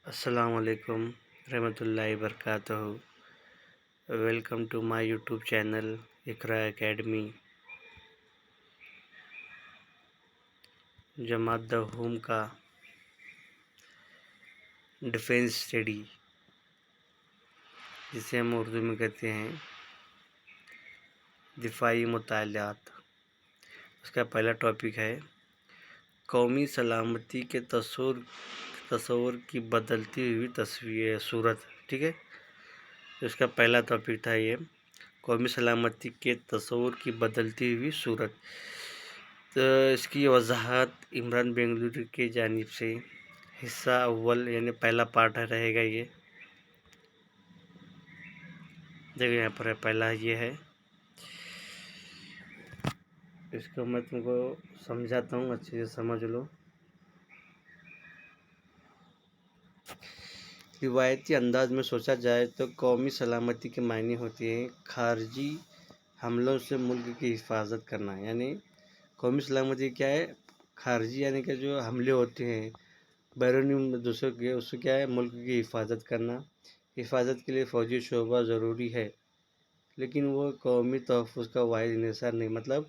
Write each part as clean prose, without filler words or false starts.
السلام علیکم رحمۃ اللہ وبرکاتہ۔ Welcome to my YouTube channel Iqra Academy. جماعت دہوم کا ڈیفینس اسٹڈی، جسے ہم اردو میں کہتے ہیں دفاعی مطالعات، اس کا پہلا ٹاپک ہے قومی سلامتی کے تصور کی بدلتی ہوئی صورت۔ ٹھیک ہے، اس کا پہلا ٹاپک تھا یہ قومی سلامتی کے تصور کی بدلتی ہوئی صورت۔ تو اس کی وضاحت عمران بنگلوری کی جانب سے حصہ اول یعنی پہلا پارٹ رہے گا۔ یہ دیکھو یہاں پر ہے، پہلا یہ ہے، اس کو میں تم کو سمجھاتا ہوں، اچھے سے سمجھ لو۔ روایتی انداز میں سوچا جائے تو قومی سلامتی کے معنی ہوتے ہیں خارجی حملوں سے ملک کی حفاظت کرنا۔ یعنی قومی سلامتی کیا ہے؟ خارجی یعنی کہ جو حملے ہوتے ہیں بیرونی دوسروں کے، اس سے کیا ہے؟ ملک کی حفاظت کرنا۔ حفاظت کے لیے فوجی شعبہ ضروری ہے، لیکن وہ قومی تحفظ کا واحد انحصار نہیں۔ مطلب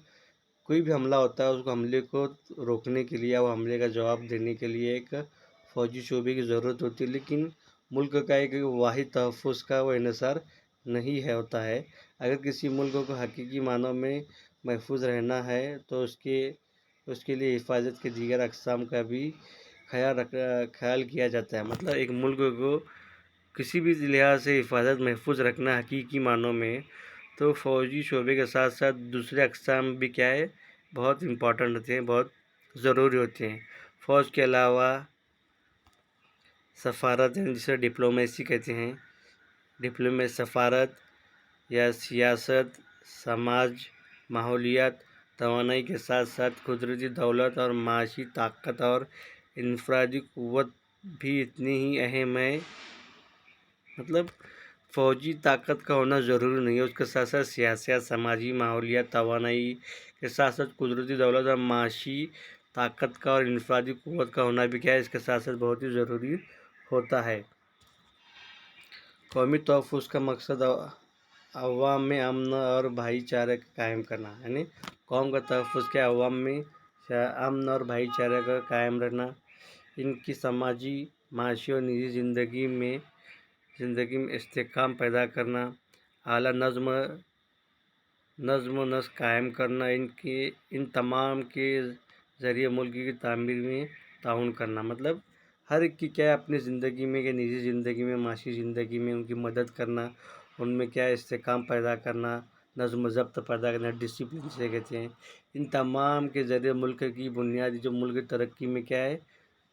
کوئی بھی حملہ ہوتا ہے، اس کو حملے کو روکنے کے لیے، وہ حملے کا جواب دینے کے لیے ایک فوجی شعبے کی ضرورت ہوتی ہے، لیکن ملک کا ایک واحد تحفظ کا وہ انحصار نہیں ہوتا ہے۔ اگر کسی ملک کو حقیقی معنوں میں محفوظ رہنا ہے تو اس کے لیے حفاظت کے دیگر اقسام کا بھی خیال کیا جاتا ہے۔ مطلب ایک ملک کو کسی بھی لحاظ سے حفاظت محفوظ رکھنا حقیقی معنوں میں، تو فوجی شعبے کے ساتھ ساتھ دوسرے اقسام بھی کیا ہے؟ بہت امپورٹنٹ ہوتے ہیں، بہت ضروری ہوتے ہیں۔ فوج کے علاوہ سفارت، جسے ڈپلومیسی کہتے ہیں، سفارت یا سیاست، سماج، ماحولیات، توانائی کے ساتھ ساتھ قدرتی دولت اور معاشی طاقت اور انفرادی قوت بھی اتنی ہی اہم ہے۔ مطلب فوجی طاقت کا ہونا ضروری نہیں ہے، اس کے ساتھ ساتھ سیاست، سماجی، ماحولیات، توانائی کے ساتھ ساتھ قدرتی دولت اور معاشی طاقت کا اور انفرادی قوت کا ہونا بھی کیا ہے؟ اس کے ساتھ ساتھ بہت ہی ضروری ہوتا ہے۔ قومی تحفظ کا مقصد عوام میں امن اور بھائی چارہ قائم کرنا، یعنی قوم کا تحفظ کیا؟ عوام میں امن اور بھائی چارہ کا قائم رہنا، ان کی سماجی، معاشی اور نجی زندگی میں استحکام پیدا کرنا، اعلیٰ نظم و نسق قائم کرنا، ان تمام کے ذریعے ملک کی تعمیر میں تعاون کرنا۔ مطلب ہر ایک کی کیا ہے؟ اپنی زندگی میں، کہ نجی زندگی میں، معاشی زندگی میں ان کی مدد کرنا، ان میں کیا ہے؟ استحکام پیدا کرنا، نظم و ضبط پیدا کرنا، ڈسپلن سے کہتے ہیں۔ ان تمام کے ذریعے ملک کی بنیادی جو ملک کی ترقی میں کیا ہے؟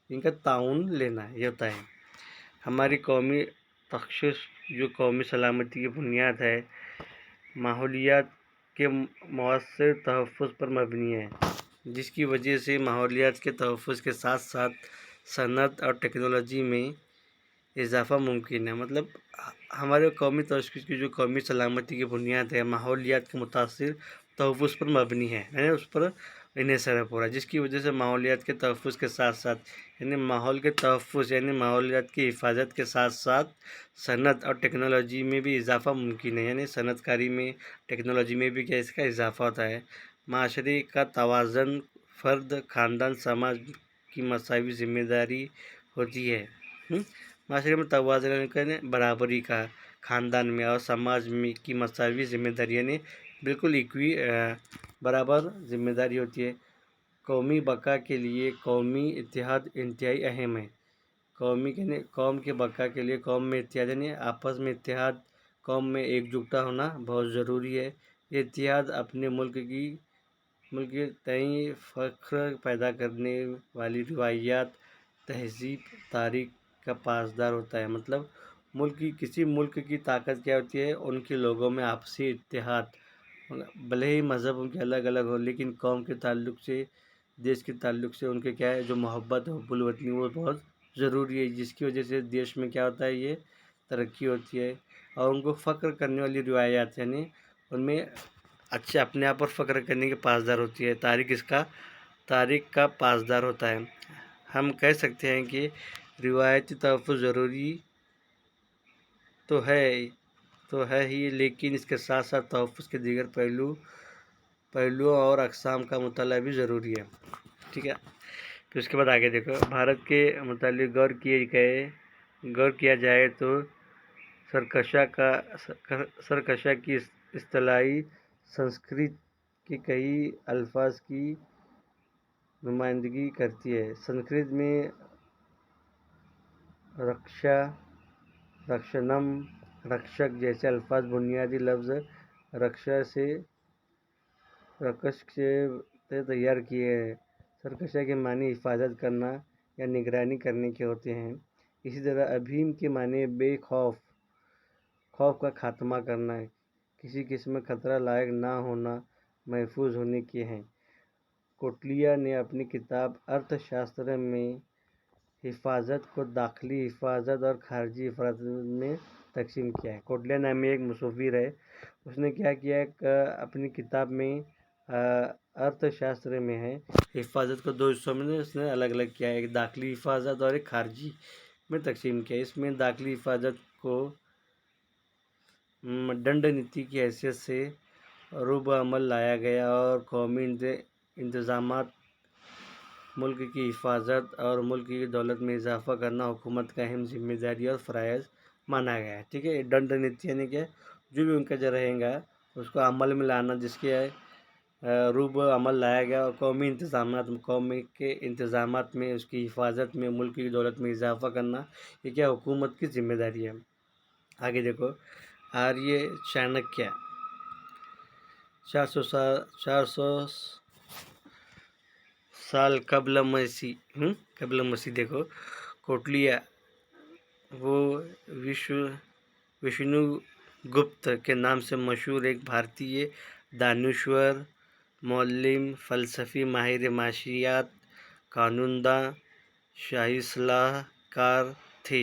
ان کا تعاون لینا، یہ ہوتا ہے۔ ہماری قومی تخصص جو قومی سلامتی کی بنیاد ہے، ماحولیات کے مؤثر تحفظ پر مبنی ہے، جس کی وجہ سے ماحولیات کے تحفظ کے ساتھ ساتھ صنعت اور ٹیکنالوجی میں اضافہ ممکن ہے۔ مطلب ہمارے قومی تخصص کی جو قومی سلامتی کی بنیاد ہے، ماحولیات کے متاثر تحفظ پر مبنی ہے، یعنی اس پر انحصار ہے پورا، جس کی وجہ سے ماحولیات کے تحفظ کے ساتھ ساتھ، یعنی ماحول کے تحفظ یعنی ماحولیات کی حفاظت کے ساتھ ساتھ صنعت اور ٹیکنالوجی میں بھی اضافہ ممکن ہے، یعنی صنعت کاری میں، ٹیکنالوجی میں بھی کیا اس کا اضافہ ہوتا ہے۔ معاشرے کا توازن، فرد، خاندان، سماج کی مساوی ذمہ داری ہوتی ہے۔ معاشرے میں توازن، برابری کا، خاندان میں اور سماج میں کی مساوی ذمہ داری، یعنی بالکل برابر ذمہ داری ہوتی ہے۔ قومی بقا کے لیے قومی اتحاد انتہائی اہم ہے۔ قوم کے بقا کے لیے قوم میں اتحاد، یعنی آپس میں اتحاد، قوم میں ایک جٹتا ہونا بہت ضروری ہے۔ یہ اتحاد اپنے ملک کے تئیں فخر پیدا کرنے والی روایات، تہذیب، تاریخ کا پاسدار ہوتا ہے۔ مطلب کسی ملک کی طاقت کیا ہوتی ہے؟ ان کے لوگوں میں آپسی اتحاد، بھلے ہی مذہب ان کے الگ الگ ہو، لیکن قوم کے تعلق سے، دیش کے تعلق سے ان کے کیا ہے؟ جو محبت، حب الوطنی، وہ بہت ضروری ہے، جس کی وجہ سے دیش میں کیا ہوتا ہے؟ یہ ترقی ہوتی ہے۔ اور ان کو فخر کرنے والی روایات، یعنی ان میں اچھے اپنے آپ پر فخر کرنے کی پاسدار ہوتی ہے۔ تاریخ کا پاسدار ہوتا ہے۔ ہم کہہ سکتے ہیں کہ روایتی تحفظ ضروری تو ہے ہی، لیکن اس کے ساتھ ساتھ تحفظ کے دیگر پہلوؤں اور اقسام کا مطالعہ بھی ضروری ہے، ٹھیک ہے۔ پھر اس کے بعد آگے دیکھو، بھارت کے متعلق غور کیا جائے تو سرکشا کی اصطلاحی سنسکرت کے کئی الفاظ کی نمائندگی کرتی ہے۔ سنسکرت میں رکشا، رکشنم، رکشک جیسے الفاظ بنیادی لفظ رکش سے تیار کیے ہیں۔ سرکشا کے معنی حفاظت کرنا یا نگرانی کرنے کے ہوتے ہیں۔ اسی طرح ابھیم کے معنی بے خوف کا خاتمہ کرنا، کسی قسم خطرہ لاحق نہ ہونا، محفوظ ہونے کے ہیں۔ کوٹلیا نے اپنی کتاب ارتھ شاستر میں حفاظت کو داخلی حفاظت اور خارجی حفاظت میں تقسیم کیا ہے۔ کوٹلیا نامی ایک مصور ہے، اس نے کیا کیا اپنی کتاب میں ارتھ شاستر میں ہے حفاظت کو دو حصوں میں اس نے الگ الگ کیا ہے، ایک داخلی حفاظت اور ایک خارجی میں تقسیم کیا ہے۔ اس میں داخلی حفاظت کو ڈنڈ نیتی کی حیثیت سے روب عمل لایا گیا اور قومی انتظامات، ملک کی حفاظت اور ملک کی دولت میں اضافہ کرنا حکومت کا اہم ذمہ داری اور فرائض مانا گیا ہے، ٹھیک ہے۔ ڈنڈ نیتی یعنی کہ جو بھی ان کا جو رہے گا اس کو عمل میں لانا، جس کے روب عمل لایا گیا، اور قومی کے انتظامات میں اس کی حفاظت میں ملک کی دولت میں اضافہ کرنا، یہ کیا حکومت کی ذمہ داری ہے۔ آگے دیکھو، آریہ چانکیہ 400 سال قبل مسیح دیکھو، کوٹلیا وہ وشنو گپت کے نام سے مشہور ایک بھارتی دانشور، معلم، فلسفی، ماہر معاشیات، قانون داں، شاہی صلاح کار تھے۔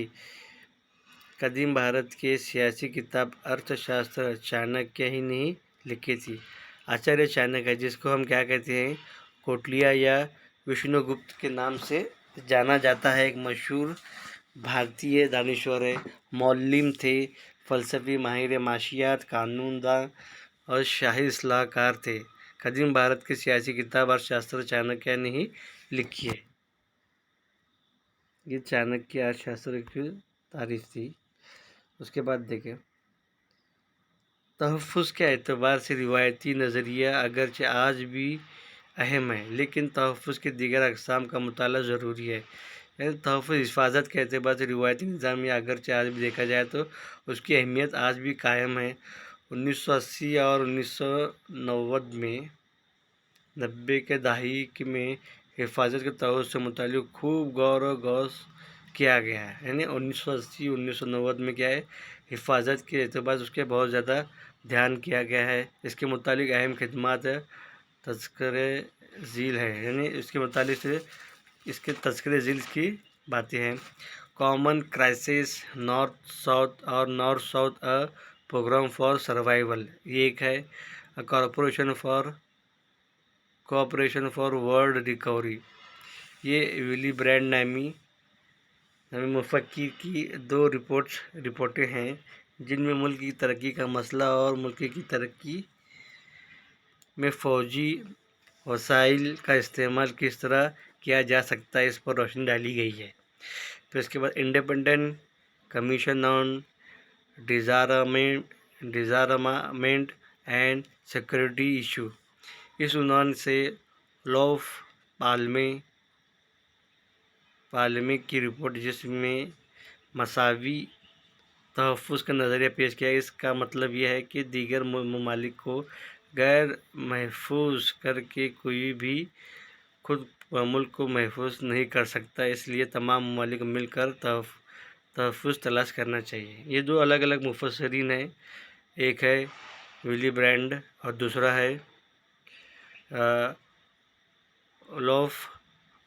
قدیم بھارت کی سیاسی کتاب ارتھ شاستر چانکیہ ہی نے لکھی تھی۔ آچاریہ چانکیہ، جس کو ہم کیا کہتے ہیں، کوٹلیا یا وشنو گپت کے نام سے جانا جاتا ہے، ایک مشہور بھارتی دانشور ہے، معلم تھے، فلسفی، ماہر معاشیات، قانون داں اور شاہی صلاح کار تھے۔ قدیم بھارت کی سیاسی کتاب ارتھ شاستر چانکیہ نے ہی لکھی ہے۔ یہ چانکیہ ارتھ شاستر کی تعریف تھی۔ اس کے بعد دیکھیں، تحفظ کے اعتبار سے روایتی نظریہ اگرچہ آج بھی اہم ہے، لیکن تحفظ کے دیگر اقسام کا مطالعہ ضروری ہے۔ یعنی تحفظ حفاظت کے اعتبار سے روایتی نظامیہ اگرچہ آج بھی دیکھا جائے تو اس کی اہمیت آج بھی قائم ہے۔ 1980 اور 1990 کے دہائی میں حفاظت کے تحفظ سے متعلق خوب غور و خوض کیا گیا ہے۔ یعنی 1980 1990 میں کیا ہے، حفاظت کے اعتبار سے اس کے بہت زیادہ دھیان کیا گیا ہے۔ اس کے متعلق اہم خدمات تذکرہ ذیل ہیں، یعنی اس کے متعلق سے اس کے تذکرہ ذیل کی باتیں ہیں۔ Common crisis north south programme for survival, یہ ایک ہے۔ کوآپریشن فار ورلڈ ریکوری، یہ ولی برانڈ نامی مفکر کی 2 رپورٹیں ہیں، جن میں ملک کی ترقی کا مسئلہ اور ملک کی ترقی میں فوجی وسائل کا استعمال کس طرح کیا جا سکتا ہے، اس پر روشنی ڈالی گئی ہے۔ پھر اس کے بعد independent commission on disarmament and security issue, اس عنوان سے لوف پالمے کی رپورٹ، جس میں مساوی تحفظ کا نظریہ پیش کیا ہے۔ اس کا مطلب یہ ہے کہ دیگر ممالک کو غیر محفوظ کر کے کوئی بھی خود ملک کو محفوظ نہیں کر سکتا، اس لیے تمام ممالک کو مل کر تحفظ تلاش کرنا چاہیے۔ یہ 2 الگ الگ مفسرین ہیں، ایک ہے ولی برانڈ اور دوسرا ہے لوف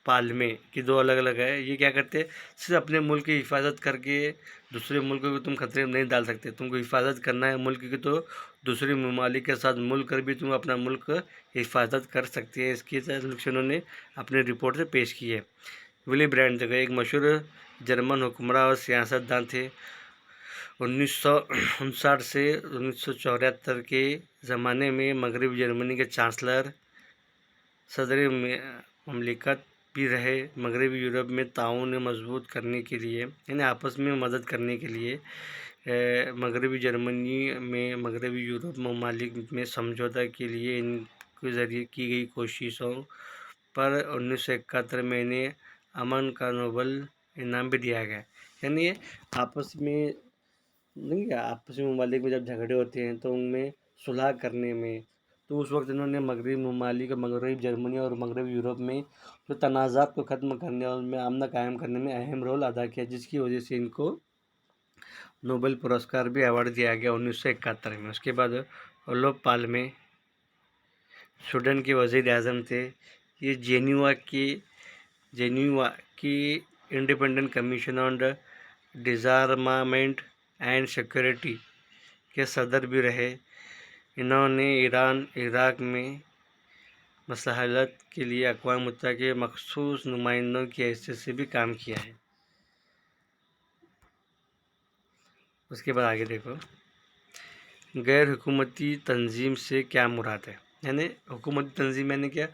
پالمے، کی 2 الگ الگ ہے۔ یہ کیا کرتے ہیں، صرف اپنے ملک کی حفاظت کر کے دوسرے ملکوں کو تم خطرے میں نہیں ڈال سکتے۔ تم کو حفاظت کرنا ہے ملک کی، تو دوسرے ممالک کے ساتھ مل کر بھی تم اپنا ملک حفاظت کر سکتے ہیں۔ اس کی تعلق سے انہوں نے اپنے رپورٹ سے پیش کی ہے۔ ولی برانڈ تھے، ایک مشہور جرمن حکمراں اور سیاستدان تھے۔ 1959 سے 1974 کے زمانے میں مغربی جرمنی کے چانسلر صدر مملکت بھی رہے۔ مغربی یورپ میں تعاون مضبوط کرنے کے لیے، یعنی آپس میں مدد کرنے کے لیے، مغربی جرمنی میں مغربی یورپ ممالک میں سمجھوتہ کے لیے ان کے ذریعے کی گئی کوششوں پر 1971 میں انہیں امن کا نوبل انعام بھی دیا گیا۔ یعنی آپس میں ممالک میں جب جھگڑے ہوتے ہیں تو ان میں صلح کرنے میں، تو اس وقت انہوں نے مغربی ممالک، مغربی جرمنی اور مغربی یورپ میں جو تنازعات کو ختم کرنے اور ان میں امن قائم کرنے میں اہم رول ادا کیا، جس کی وجہ سے ان کو نوبل پرسکار بھی ایوارڈ دیا گیا 1971 میں۔ اس کے بعد اولوف پالمے سویڈن کے وزیر اعظم تھے۔ یہ جینیوا کی independent commission on disarmament and security کے صدر بھی رہے۔ انہوں نے ایران عراق میں مسئلہ حل کے لیے اقوام متحدہ کے مخصوص نمائندوں کی حیثیت سے بھی کام کیا ہے۔ اس کے بعد آگے دیکھو، غیر حکومتی تنظیم سے کیا مراد ہے؟ یعنی حکومتی تنظیم یعنی کیا؟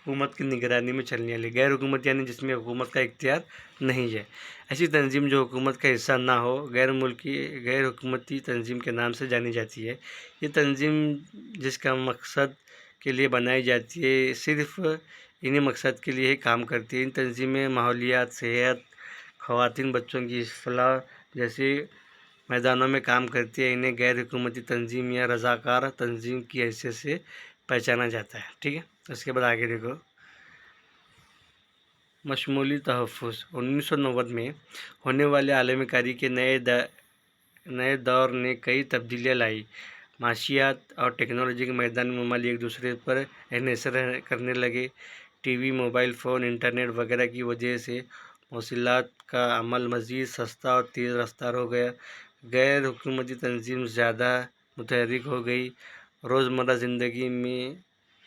حکومت کی نگرانی میں چلنے والی۔ غیر حکومت یعنی جس میں حکومت کا اختیار نہیں ہے، ایسی تنظیم جو حکومت کا حصہ نہ ہو، غیر حکومتی تنظیم کے نام سے جانی جاتی ہے۔ یہ تنظیم جس کا مقصد کے لیے بنائی جاتی ہے، صرف انہی مقصد کے لیے ہی کام کرتی ہے۔ ان تنظیمیں ماحولیات، صحت، خواتین، بچوں کی فلاح جیسے میدانوں میں کام کرتی ہے۔ انہیں غیر حکومتی تنظیم یا رضاکار تنظیم کی حیثیت سے پہچانا جاتا ہے۔ ٹھیک ہے، اس کے بعد آگے دیکھو، مشمولی تحفظ 1990 میں ہونے والے عالمی کاری کے نئے دور نے کئی تبدیلیاں لائی۔ معاشیات اور ٹیکنالوجی کے میدان میں ممالک ایک دوسرے پر انحصار کرنے لگے۔ T V, mobile phone, internet وغیرہ کی وجہ سے مواصلات کا عمل مزید سستا اور تیز رفتار ہو گیا۔ غیر حکومتی تنظیم زیادہ متحرک ہو گئی۔ روزمرہ زندگی میں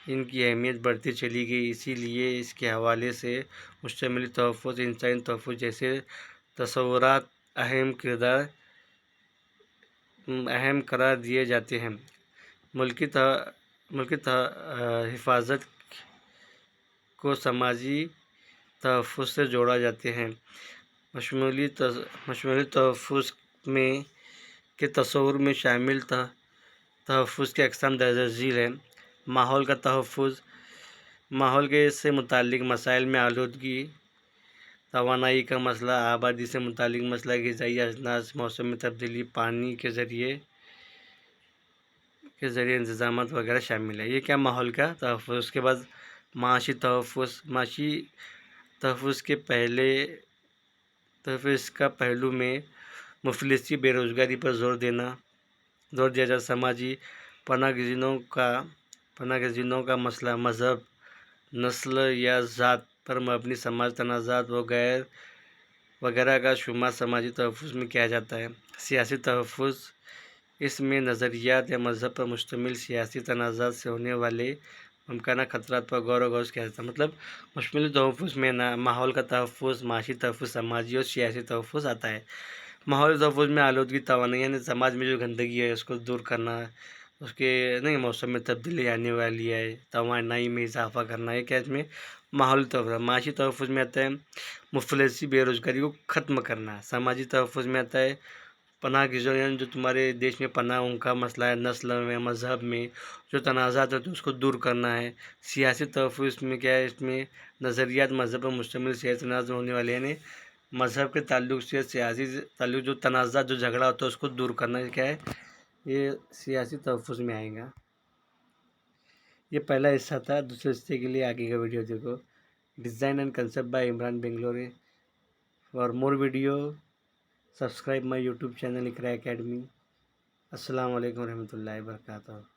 ان کی اہمیت بڑھتی چلی گئی۔ اسی لیے اس کے حوالے سے مشتمل تحفظ، انسانی تحفظ جیسے تصورات اہم قرار دیے جاتے ہیں۔ ملکی حفاظت کو سماجی تحفظ سے جوڑا جاتے ہیں۔ مشمولی تحفظ کے تصور میں شامل تحفظ کی اقسام درج ذیل ہیں۔ ماحول کا تحفظ، ماحول سے متعلق مسائل میں آلودگی، توانائی کا مسئلہ، آبادی سے متعلق مسئلہ، غذائی اجناس، موسمی تبدیلی، پانی کے ذریعے انتظامات وغیرہ شامل ہے۔ یہ کیا؟ ماحول کا تحفظ۔ اس کے بعد معاشی تحفظ، معاشی تحفظ کا پہلو میں مفلسی، بے روزگاری پر زور دیا جاتا۔ سماجی پناہ گزینوں کا مسئلہ، مذہب، نسل یا ذات پر مبنی سماجی تنازعات وغیرہ کا شمار سماجی تحفظ میں کیا جاتا ہے۔ سیاسی تحفظ، اس میں نظریات یا مذہب پر مشتمل سیاسی تنازعات سے ہونے والے ممکنہ خطرات پر غور و خوض کیا جاتا ہے۔ مطلب مشمولی تحفظ میں ماحول کا تحفظ، معاشی تحفظ، سماجی اور سیاسی تحفظ آتا ہے۔ ماحولی تحفظ میں آلودگی، توانائی یعنی سماج میں جو گندگی ہے اس کو دور کرنا، اس کے موسم میں تبدیلی آنے والی ہے، توانائی میں اضافہ کرنا، یہ کیا اس میں ماحولی تحفظ ہے۔ معاشی تحفظ میں آتا ہے مفلسی، بے روزگاری کو ختم کرنا۔ سماجی تحفظ میں آتا ہے پناہ گزینوں یعنی جو تمہارے دیش میں پناہ ان کا مسئلہ ہے، نسل میں، مذہب میں جو تنازعات ہوتے ہیں اس کو دور کرنا ہے۔ سیاسی تحفظ میں کیا ہے؟ اس میں نظریات، مذہب پر مشتمل سیاسی تنازع ہونے والے یعنی مذہب کے تعلق سے سیاسی تعلق، جو تنازعات، جو جھگڑا ہوتا ہے اس کو دور کرنا، کیا ہے؟ یہ سیاسی تحفظ میں آئے گا۔ یہ پہلا حصہ تھا۔ دوسرے حصے کے لیے آگے کا ویڈیو دیکھو۔ Design and concept by Imran Bangalori. For more video subscribe my YouTube channel Iqra academy. السلام علیکم ورحمۃ اللہ وبرکاتہ۔